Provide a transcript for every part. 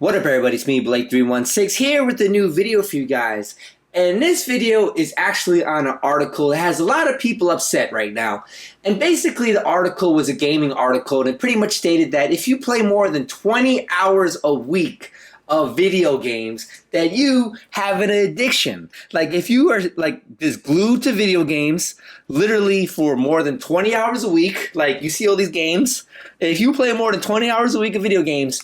What up everybody, it's me Blake316 here with a new video for you guys. And this video is actually on an article that has a lot of people upset right now. And basically the article was a gaming article and it pretty much stated that if you play more than 20 hours a week of video games, that you have an addiction. Like if you are like just glued to video games literally for more than 20 hours a week, like you see all these games, if you play more than 20 hours a week of video games,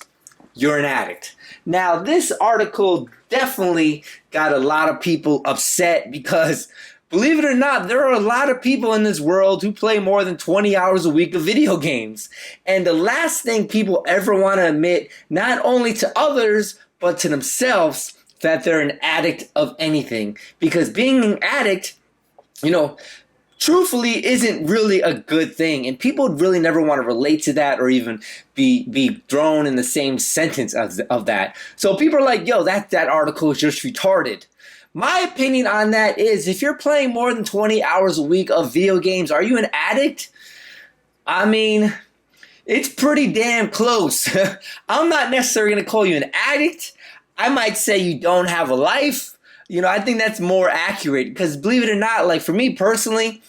you're an addict. Now, this article definitely got a lot of people upset because, believe it or not, there are a lot of people in this world who play more than 20 hours a week of video games. And the last thing people ever want to admit, not only to others, but to themselves, that they're an addict of anything. Because being an addict, truthfully isn't really a good thing, and people really never want to relate to that or even be thrown in the same sentence of that. So people are like, yo, that article is just retarded. My opinion on that is, if you're playing more than 20 hours a week of video games, are you an addict? I mean, it's pretty damn close. I'm not necessarily going to call you an addict. I might say you don't have a life. I think that's more accurate because, believe it or not, like for me personally,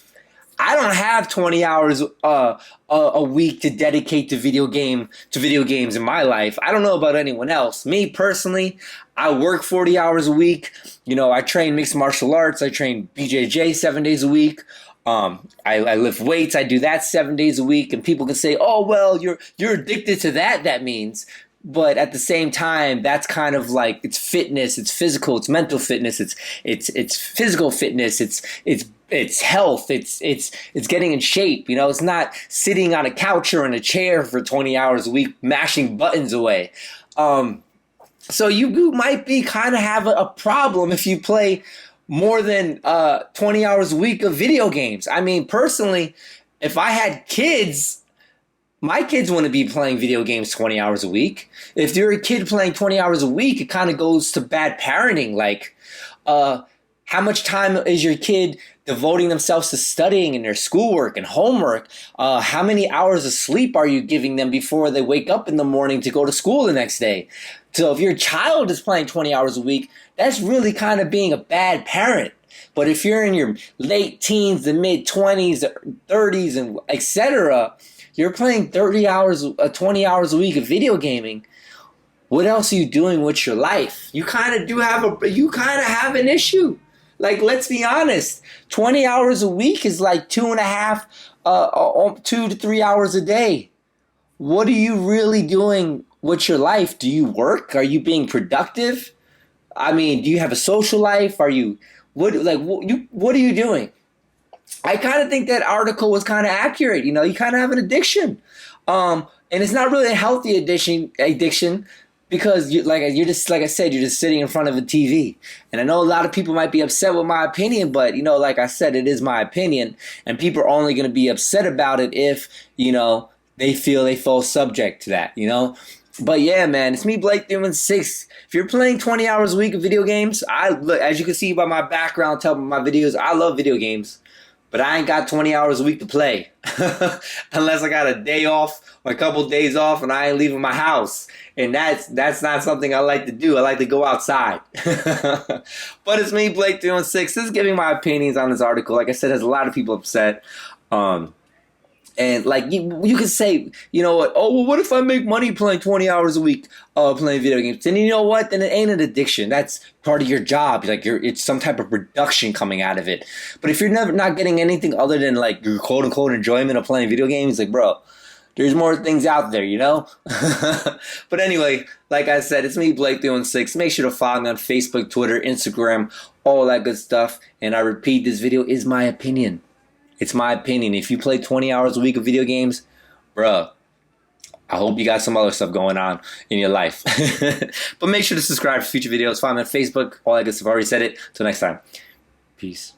I don't have 20 hours a week to dedicate to video games in my life. I don't know about anyone else. Me personally, I work 40 hours a week. I train mixed martial arts. I train BJJ 7 days a week. I lift weights. I do that 7 days a week. And people can say, "Oh, well, you're addicted to that. That means." But at the same time, that's kind of like, it's fitness, it's physical, it's mental fitness, it's physical fitness, it's health, it's getting in shape. It's not sitting on a couch or in a chair for 20 hours a week mashing buttons away. So you might be kind of have a problem if you play more than 20 hours a week of video games. I mean, personally, if I had kids, my kids wouldn't be playing video games 20 hours a week. If you're a kid playing 20 hours a week, it kind of goes to bad parenting. Like, how much time is your kid devoting themselves to studying and their schoolwork and homework? How many hours of sleep are you giving them before they wake up in the morning to go to school the next day? So if your child is playing 20 hours a week, that's really kind of being a bad parent. But if you're in your late teens, the mid 20s, 30s, and etc., you're playing 20 hours a week of video gaming. What else are you doing with your life? You kind of have an issue. Like, let's be honest. 20 hours a week is like 2 to 3 hours a day. What are you really doing with your life? Do you work? Are you being productive? I mean, do you have a social life? What are you doing? I kind of think that article was kind of accurate. You kind of have an addiction. And it's not really a healthy addiction because like I said, you're just sitting in front of a TV. And I know a lot of people might be upset with my opinion, but like I said, it is my opinion, and people are only going to be upset about it if, they feel they fall subject to that, But yeah, man, it's me, Blake316. If you're playing 20 hours a week of video games, as you can see by my background, tell my videos, I love video games. But I ain't got 20 hours a week to play. Unless I got a day off or a couple of days off and I ain't leaving my house. And that's not something I like to do. I like to go outside. But it's me, Blake316. Just giving my opinions on this article. Like I said, there's a lot of people upset. And like you could say, what? Oh, well, what if I make money playing 20 hours a week playing video games? And you know what? Then it ain't an addiction. That's part of your job. Like it's some type of production coming out of it. But if you're not getting anything other than like your quote unquote enjoyment of playing video games, like, bro, there's more things out there, But anyway, like I said, it's me, Blake316. Make sure to follow me on Facebook, Twitter, Instagram, all that good stuff. And I repeat, this video is my opinion. It's my opinion. If you play 20 hours a week of video games, bruh, I hope you got some other stuff going on in your life. But make sure to subscribe for future videos. Follow me on Facebook. All that good stuff. I already said it. Till next time. Peace.